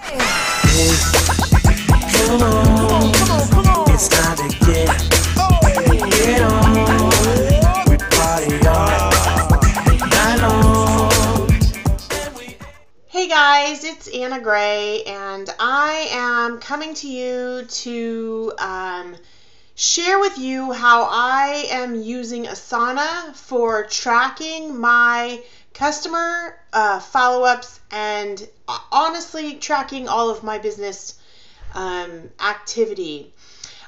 Come on, it's time to get on. We party all night long. Hey guys, it's Anna Gray, and I am coming to you to share with you how I am using Asana for tracking my customer follow-ups and honestly tracking all of my business activity.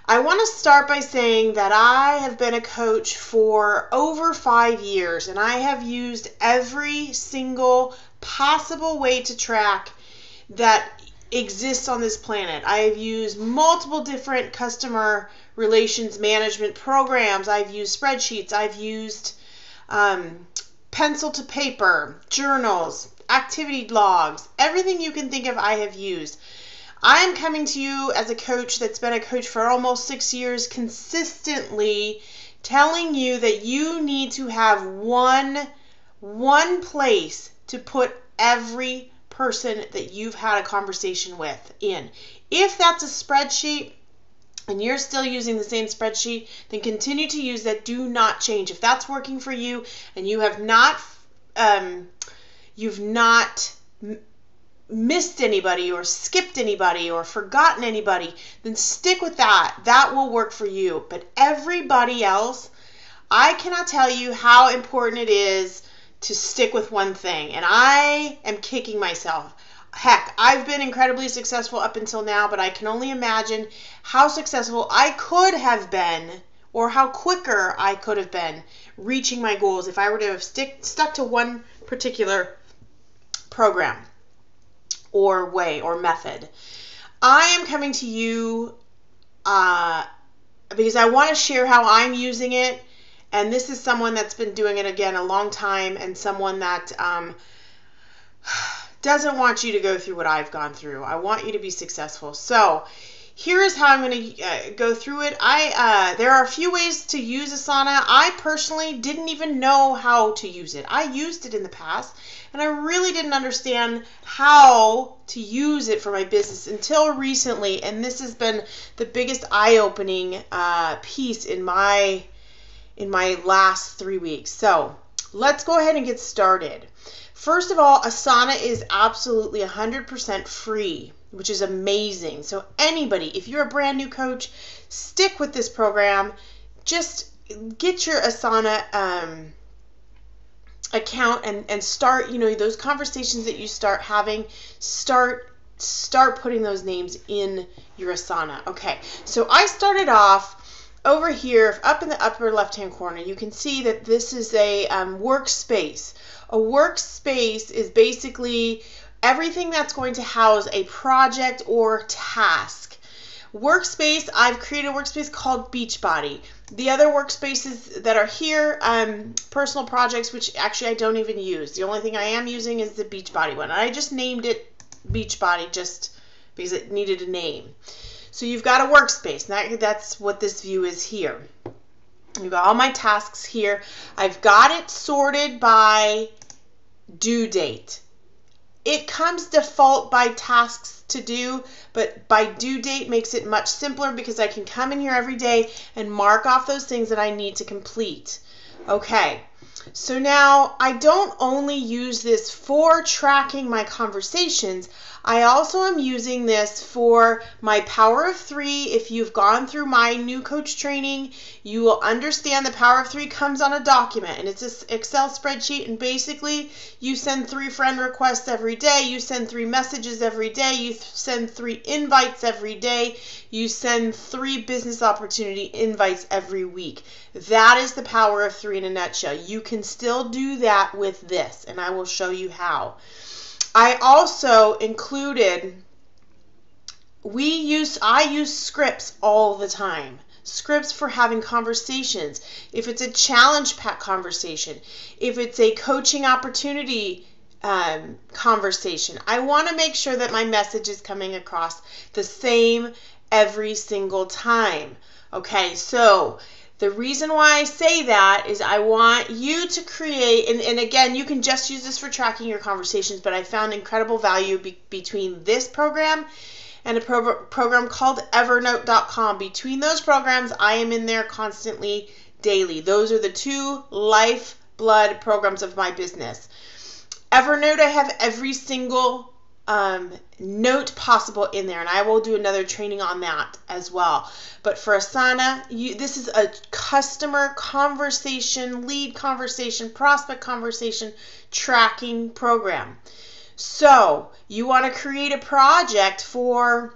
I want to start by saying that I have been a coach for over 5 years, and I have used every single possible way to track that exists on this planet. I have used multiple different customer relations management programs. I've used spreadsheets. I've used pencil to paper, journals, activity logs, everything you can think of I have used. I am coming to you as a coach that's been a coach for almost 6 years, consistently telling you that you need to have one place to put every person that you've had a conversation with in. If that's a spreadsheet and you're still using the same spreadsheet, then continue to use that. Do not change. If that's working for you and you have not missed anybody or skipped anybody or forgotten anybody, then stick with that. That will work for you. But everybody else, I cannot tell you how important it is to stick with one thing. And I am kicking myself. Heck, I've been incredibly successful up until now, but I can only imagine how successful I could have been or how quicker I could have been reaching my goals if I were to have stuck to one particular program or way or method. I am coming to you because I want to share how I'm using it, and this is someone that's been doing it again a long time, and someone that doesn't want you to go through what I've gone through. I want you to be successful. So here is how I'm going to go through it. There are a few ways to use Asana. I personally didn't even know how to use it. I used it in the past, and I really didn't understand how to use it for my business until recently, and this has been the biggest eye-opening piece in my last 3 weeks. So let's go ahead and get started. First of all, Asana is absolutely 100% free, which is amazing. So anybody, if you're a brand new coach, stick with this program. Just get your Asana account and start, those conversations that you start having, start putting those names in your Asana. Okay, so I started off over here, up in the upper left-hand corner. You can see that this is a workspace. A workspace is basically everything that's going to house a project or task. Workspace, I've created a workspace called Beachbody. The other workspaces that are here, personal projects, which actually I don't even use. The only thing I am using is the Beachbody one. I just named it Beachbody just because it needed a name. So you've got a workspace. That's what this view is here. You've got all my tasks here. I've got it sorted by due date. It comes default by tasks to do, but by due date makes it much simpler because I can come in here every day and mark off those things that I need to complete. Okay, so now I don't only use this for tracking my conversations, I also am using this for my Power of 3. If you've gone through my new coach training, you will understand the Power of 3 comes on a document, and it's an Excel spreadsheet, and basically you send 3 friend requests every day, you send 3 messages every day, you send 3 invites every day, you send 3 business opportunity invites every week. That is the Power of 3 in a nutshell. You can still do that with this, and I will show you how. I also included, I use scripts all the time. Scripts for having conversations. If it's a challenge pack conversation, if it's a coaching opportunity conversation, I want to make sure that my message is coming across the same every single time. Okay, so The reason why I say that is I want you to create, and again, you can just use this for tracking your conversations, but I found incredible value between this program and a program called Evernote.com. Between those programs, I am in there constantly, daily. Those are the two lifeblood programs of my business. Evernote, I have every single note possible in there, and I will do another training on that as well. But for Asana, this is a customer conversation, lead conversation, prospect conversation tracking program. So you want to create a project for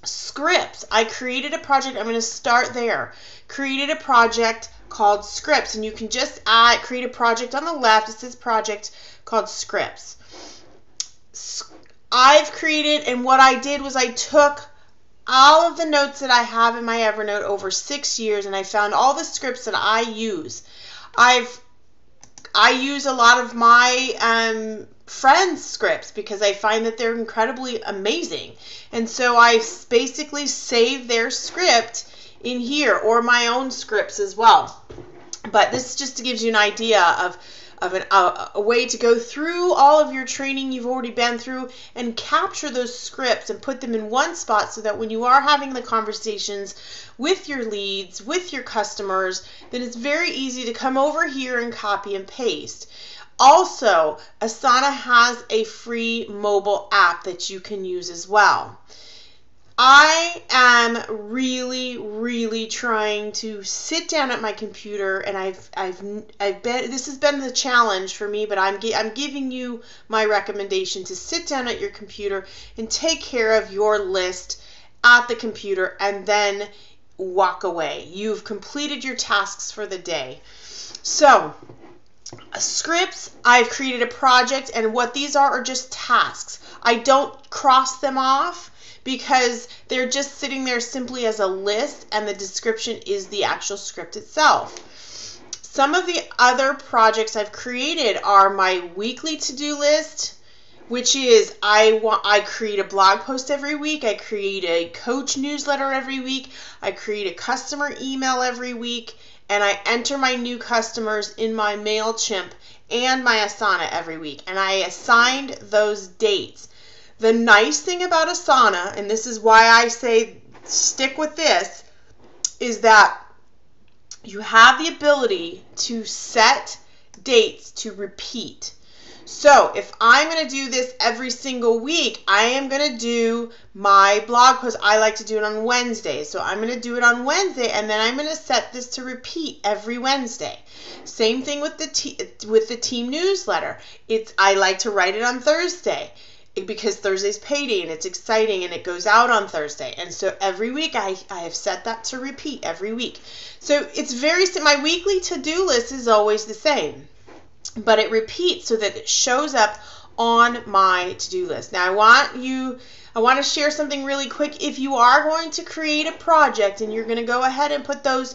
scripts. I created a project. I'm going to start there. Created a project called scripts, and you can just create a project on the left. It says project called scripts. I've created, and what I did was I took all of the notes that I have in my Evernote over 6 years, and I found all the scripts that I use. I use a lot of my friends' scripts because I find that they're incredibly amazing. And so I basically save their script in here, or my own scripts as well. But this just gives you an idea of a way to go through all of your training you've already been through and capture those scripts and put them in one spot so that when you are having the conversations with your leads, with your customers, then it's very easy to come over here and copy and paste. Also, Asana has a free mobile app that you can use as well. I am really trying to sit down at my computer, and this has been the challenge for me, but I'm giving you my recommendation to sit down at your computer and take care of your list at the computer and then walk away. You've completed your tasks for the day. So, scripts, I've created a project, and what these are just tasks. I don't cross them off, because they're just sitting there simply as a list, and the description is the actual script itself. Some of the other projects I've created are my weekly to-do list, which is I create a blog post every week, I create a coach newsletter every week, I create a customer email every week, and I enter my new customers in my MailChimp and my Asana every week, and I assigned those dates. The nice thing about Asana, and this is why I say stick with this, is that you have the ability to set dates to repeat. So if I'm going to do this every single week, I am going to do my blog post. I like to do it on Wednesdays. So I'm going to do it on Wednesday, and then I'm going to set this to repeat every Wednesday. Same thing with the team newsletter. I like to write it on Thursday, because Thursday's payday and it's exciting and it goes out on Thursday. And so every week I have set that to repeat every week. So it's my weekly to-do list is always the same, but it repeats so that it shows up on my to-do list. Now I want to share something really quick. If you are going to create a project and you're going to go ahead and put those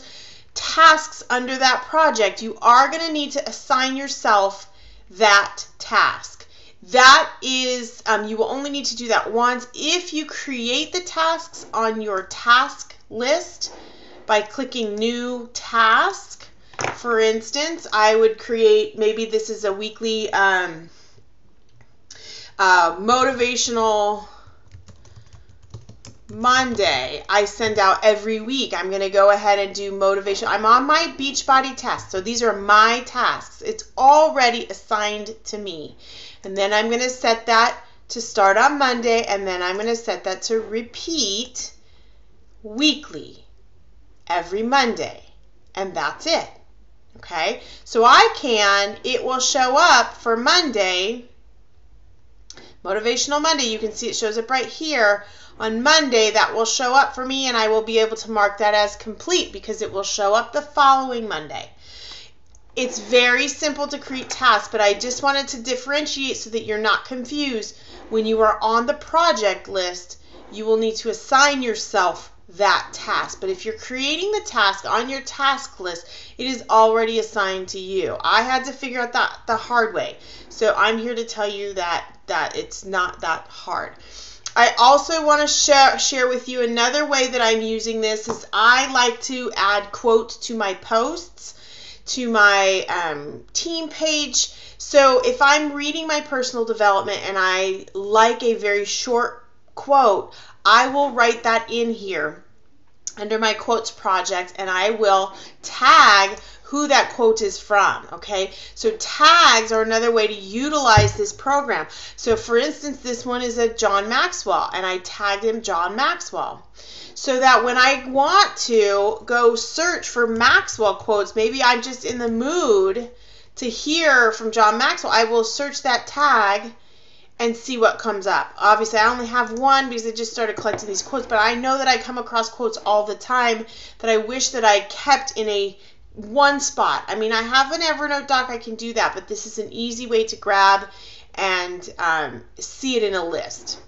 tasks under that project, you are going to need to assign yourself that task. That is, you will only need to do that once. If you create the tasks on your task list by clicking New Task, for instance, I would create, maybe this is a weekly motivational Monday. I send out every week. I'm going to go ahead and do motivation. I'm on my Beachbody test, so these are my tasks. It's already assigned to me. And then I'm going to set that to start on Monday, and then I'm going to set that to repeat weekly every Monday. And that's it. Okay? So it will show up for Monday, Motivational Monday. You can see it shows up right here. On Monday, that will show up for me, and I will be able to mark that as complete because it will show up the following Monday. It's very simple to create tasks, but I just wanted to differentiate so that you're not confused. When you are on the project list, you will need to assign yourself that task. But if you're creating the task on your task list, it is already assigned to you. I had to figure out that the hard way. So I'm here to tell you that it's not that hard. I also want to share with you another way that I'm using this is I like to add quotes to my posts, to my team page. So if I'm reading my personal development and I like a very short quote, I will write that in here under my quotes project, and I will tag who that quote is from, okay? So tags are another way to utilize this program. So for instance, this one is a John Maxwell, and I tagged him John Maxwell. So that when I want to go search for Maxwell quotes, maybe I'm just in the mood to hear from John Maxwell, I will search that tag and see what comes up. Obviously, I only have one because I just started collecting these quotes, but I know that I come across quotes all the time that I wish that I kept in a one spot. I mean, I have an Evernote doc, I can do that, but this is an easy way to grab and see it in a list.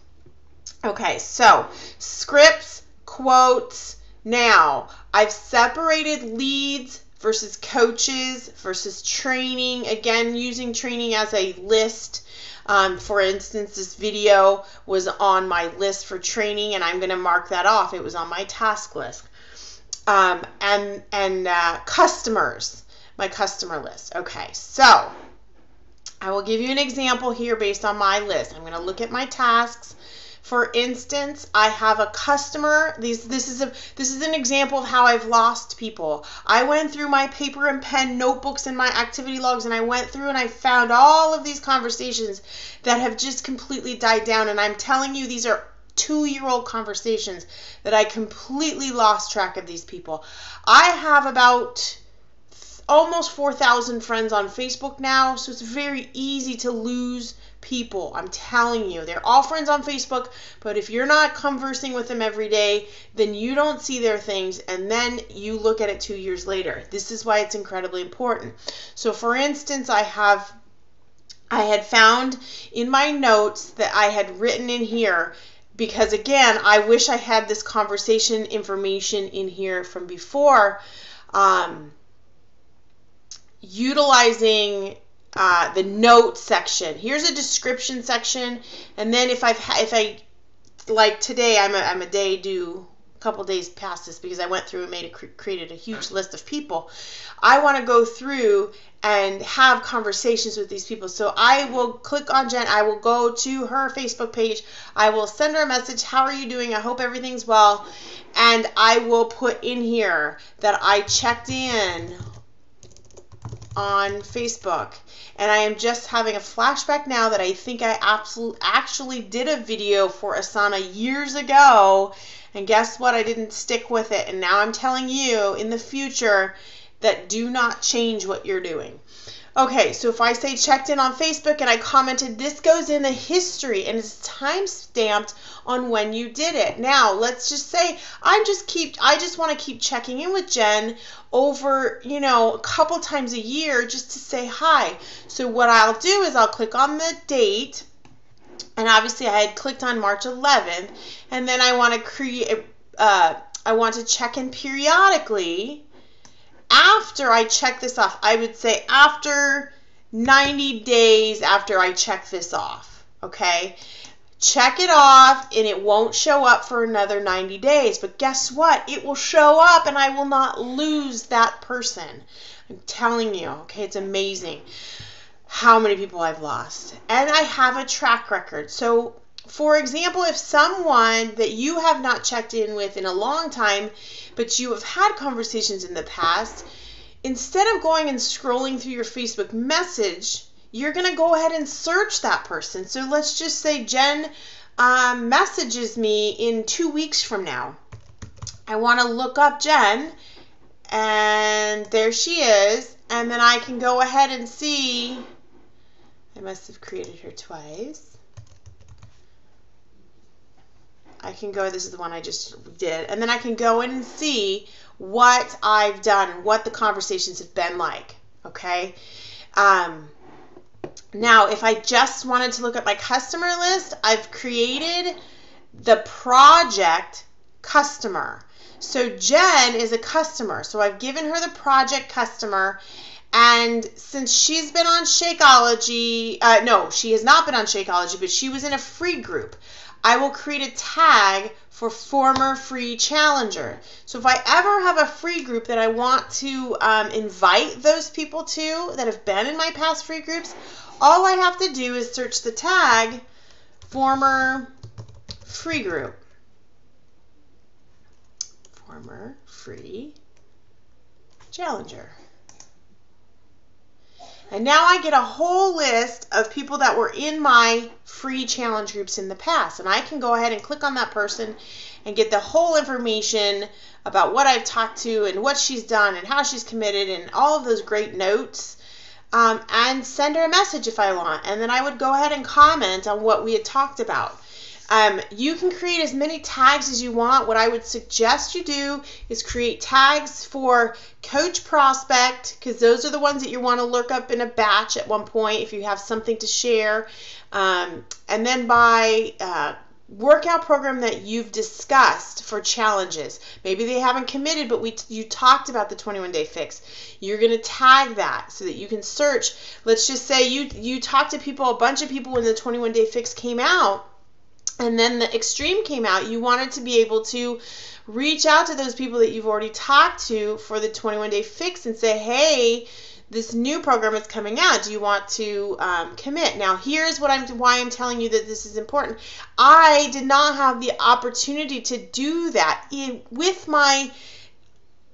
Okay, so scripts, quotes. Now, I've separated leads versus coaches versus training. Again, using training as a list. For instance, this video was on my list for training, and I'm going to mark that off. It was on my task list. And customers, my customer list. Okay, so I will give you an example here based on my list. I'm going to look at my tasks. For instance, I have a customer. This is an example of how I've lost people. I went through my paper and pen notebooks and my activity logs, and I went through and I found all of these conversations that have just completely died down. And I'm telling you, these are 2-year-old conversations that I completely lost track of these people. I have about almost 4,000 friends on Facebook now, so it's very easy to lose people. I'm telling you, they're all friends on Facebook, but if you're not conversing with them every day, then you don't see their things, and then you look at it 2 years later. This is why it's incredibly important. So for instance, I had found in my notes that I had written in here, because again, I wish I had this conversation information in here from before, utilizing the note section. Here's a description section, and then if I like today, I'm a day due, a couple days past this because I went through and created a huge list of people. I want to go through and have conversations with these people. So I will click on Jen. I will go to her Facebook page. I will send her a message. How are you doing? I hope everything's well. And I will put in here that I checked in on Facebook. And I am just having a flashback now that I think I actually did a video for Asana years ago. And guess what? I didn't stick with it. And now I'm telling you in the future that do not change what you're doing. Okay, so if I say checked in on Facebook and I commented, this goes in the history and it's time stamped on when you did it. Now, let's just say I just want to keep checking in with Jen over, a couple times a year just to say hi. So what I'll do is I'll click on the date, and obviously I had clicked on March 11th, and then I want to create, I want to check in periodically. After I check this off, I would say after 90 days after I check this off, okay? Check it off and it won't show up for another 90 days. But guess what? It will show up and I will not lose that person. I'm telling you, okay? It's amazing how many people I've lost. And I have a track record. So, for example, if someone that you have not checked in with in a long time, but you have had conversations in the past, instead of going and scrolling through your Facebook message, you're going to go ahead and search that person. So let's just say Jen messages me in 2 weeks from now. I want to look up Jen, and there she is, and then I can go ahead and see. I must have created her twice. I can go, this is the one I just did, and then I can go in and see what I've done and what the conversations have been like, okay? Now, if I just wanted to look at my customer list, I've created the project customer. So Jen is a customer, so I've given her the project customer, And since she's been on Shakeology, no, she has not been on Shakeology, but she was in a free group, I will create a tag for former free challenger. So if I ever have a free group that I want to invite those people to that have been in my past free groups, all I have to do is search the tag former free group. Former free challenger. And now I get a whole list of people that were in my free challenge groups in the past. And I can go ahead and click on that person and get the whole information about what I've talked to and what she's done and how she's committed and all of those great notes, and send her a message if I want. And then I would go ahead and comment on what we had talked about. You can create as many tags as you want. What I would suggest you do is create tags for coach prospect, because those are the ones that you want to lurk up in a batch at one point if you have something to share. And then by workout program that you've discussed for challenges. Maybe they haven't committed, but you talked about the 21-day fix. You're going to tag that so that you can search. Let's just say you talked to people, a bunch of people when the 21-day fix came out, and then the extreme came out. You wanted to be able to reach out to those people that you've already talked to for the 21-day fix and say, hey, this new program is coming out. Do you want to commit? Now, here's why I'm telling you that this is important. I did not have the opportunity to do that with my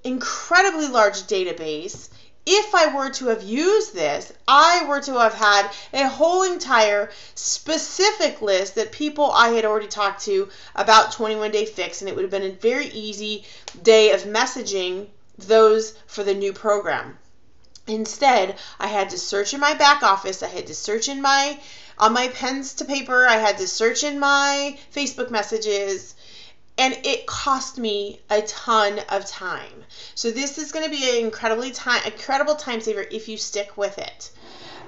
incredibly large database. If I were to have used this, I were to have had a whole entire specific list that people I had already talked to about 21-day fix, and it would have been a very easy day of messaging those for the new program. Instead, I had to search in my back office. I had to search on my pens to paper. I had to search in my Facebook messages. And it cost me a ton of time. So this is going to be an incredible time saver if you stick with it.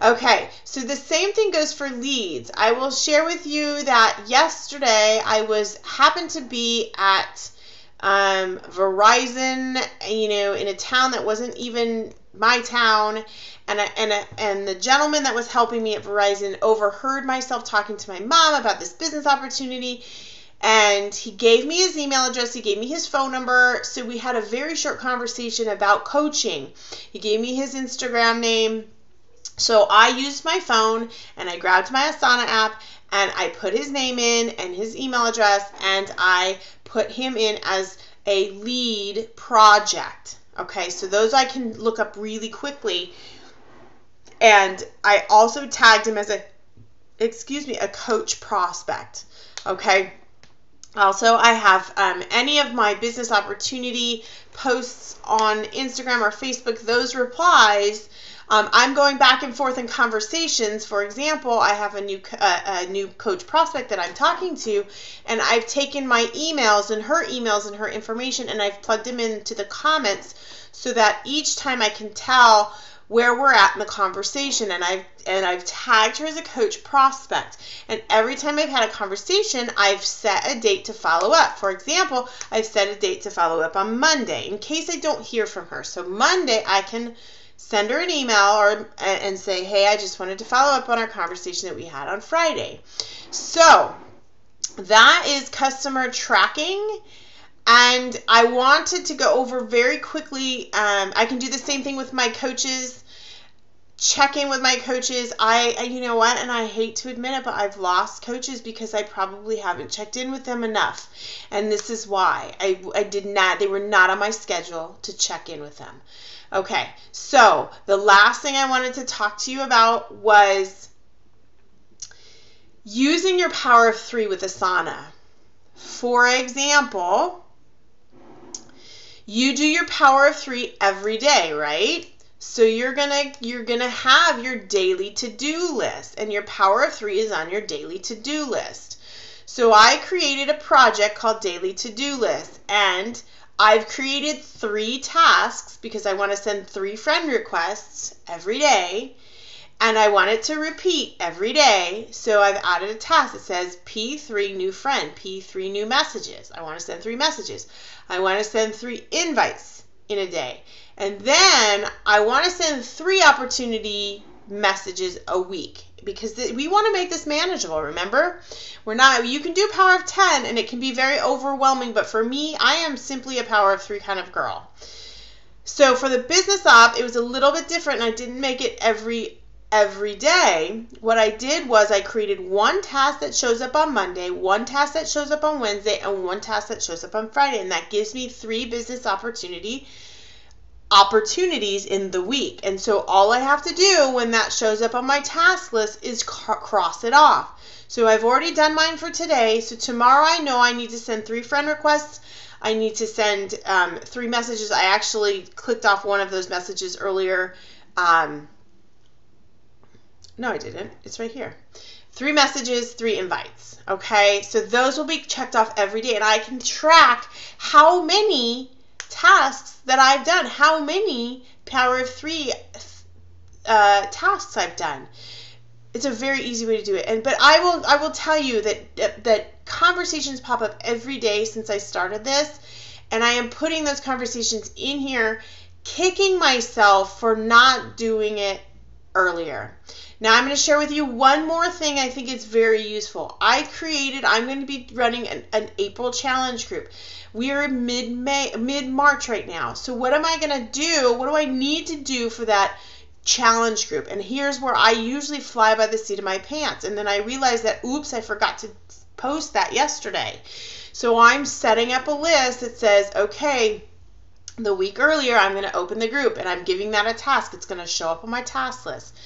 Okay, so the same thing goes for leads. I will share with you that yesterday I happened to be at Verizon, in a town that wasn't even my town, and the gentleman that was helping me at Verizon overheard myself talking to my mom about this business opportunity. And he gave me his email address, he gave me his phone number, so we had a very short conversation about coaching. He gave me his Instagram name, so I used my phone, and I grabbed my Asana app, and I put his name in and his email address, and I put him in as a lead project. Okay, so those I can look up really quickly. And I also tagged him as a coach prospect. Okay. Also, I have any of my business opportunity posts on Instagram or Facebook, those replies, I'm going back and forth in conversations. For example, I have a new coach prospect that I'm talking to, and I've taken my emails and her information, and I've plugged them into the comments so that each time I can tell where we're at in the conversation, and I've tagged her as a coach prospect. And every time I've had a conversation, I've set a date to follow up. For example, I've set a date to follow up on Monday in case I don't hear from her. So Monday, I can send her an email and say, hey, I just wanted to follow up on our conversation that we had on Friday. So that is customer tracking. And I wanted to go over very quickly. I can do the same thing with my coaches. Check in with my coaches. You know what, and I hate to admit it, but I've lost coaches because I probably haven't checked in with them enough. And this is why. I did not, they were not on my schedule to check in with them. Okay, so the last thing I wanted to talk to you about was using your power of 3 with Asana. For example, you do your power of 3 every day, right? So you're gonna have your daily to-do list, and your power of 3 is on your daily to-do list. So I created a project called Daily To-Do List, and I've created 3 tasks because I want to send 3 friend requests every day, and I want it to repeat every day. So I've added a task that says P3 new friend, P3 new messages. I want to send 3 messages. I want to send 3 invites in a day. And then I want to send 3 opportunity messages a week, because we want to make this manageable. Remember, you can do power of 10 and it can be very overwhelming, but for me, I am simply a power of 3 kind of girl. So for the business op, it was a little bit different, and I didn't make it every day. What I did was I created 1 task that shows up on Monday, 1 task that shows up on Wednesday, and 1 task that shows up on Friday, and that gives me 3 business opportunities in the week. And so all I have to do when that shows up on my task list is cross it off. So I've already done mine for today. So tomorrow I know I need to send 3 friend requests. I need to send 3 messages. I actually clicked off one of those messages earlier. No, I didn't. It's right here. 3 messages, 3 invites. Okay, so those will be checked off every day, and I can track how many tasks that I've done, how many power of 3 tasks I've done. It's a very easy way to do it. But I will tell you that conversations pop up every day since I started this, and I am putting those conversations in here, kicking myself for not doing it earlier. Now I'm going to share with you one more thing I think is very useful. I'm going to be running an April challenge group. We are mid-March right now. So what am I going to do? What do I need to do for that challenge group? And here's where I usually fly by the seat of my pants. And then I realize that, oops, I forgot to post that yesterday. So I'm setting up a list that says, okay, the week earlier, I'm going to open the group, and I'm giving that a task. It's going to show up on my task list.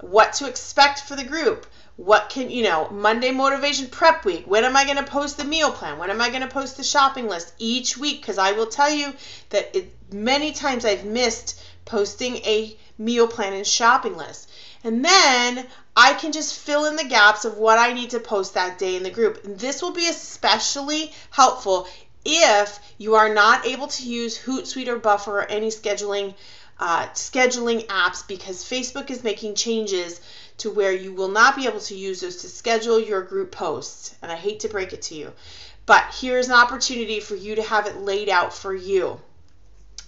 What to expect for the group. What can, Monday motivation prep week. When am I going to post the meal plan? When am I going to post the shopping list each week? Because I will tell you that many times I've missed posting a meal plan and shopping list. And then I can just fill in the gaps of what I need to post that day in the group. And this will be especially helpful if you are not able to use Hootsuite or Buffer or any scheduling apps, because Facebook is making changes to where you will not be able to use those to schedule your group posts. And I hate to break it to you, but here's an opportunity for you to have it laid out for you.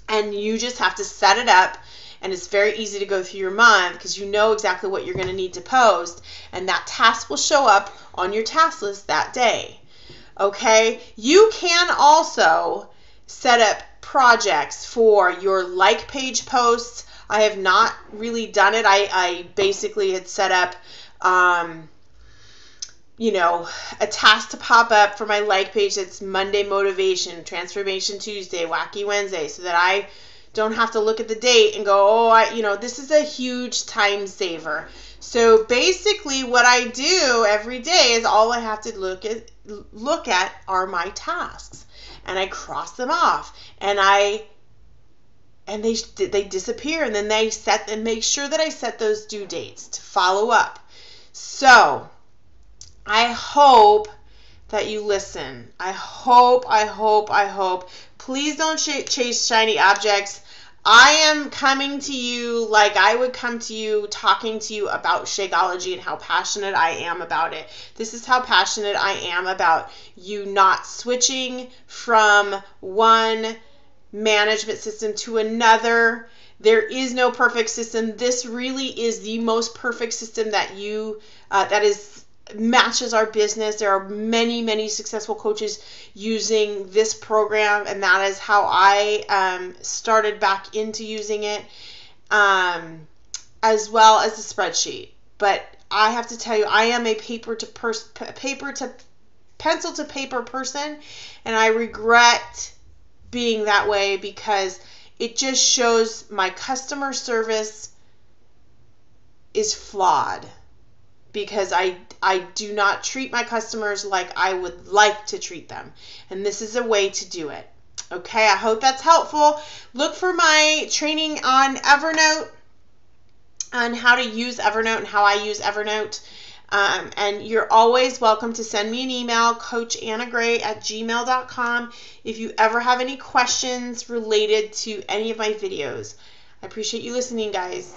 And you just have to set it up, and it's very easy to go through your month because you know exactly what you're going to need to post, and that task will show up on your task list that day. Okay? You can also set up projects for your like page posts. I have not really done it. I basically had set up a task to pop up for my like page that's Monday motivation, transformation Tuesday, wacky Wednesday, so that I don't have to look at the date and go, this is a huge time saver. So basically what I do every day is all I have to look at are my tasks, and I cross them off, and they disappear, and then make sure that I set those due dates to follow up. So I hope that you listen. I hope. Please don't chase shiny objects. I am coming to you like I would come to you, talking to you about Shakeology and how passionate I am about it. This is how passionate I am about you not switching from one management system to another. There is no perfect system. This really is the most perfect system that matches our business. There are many, many successful coaches using this program, and that is how I started back into using it, as well as the spreadsheet. But I have to tell you, I am a pencil to paper person, and I regret being that way because it just shows my customer service is flawed, because I do not treat my customers like I would like to treat them. And this is a way to do it. Okay, I hope that's helpful. Look for my training on Evernote, on how to use Evernote and how I use Evernote. And you're always welcome to send me an email, coachanagray@gmail.com, if you ever have any questions related to any of my videos. I appreciate you listening, guys.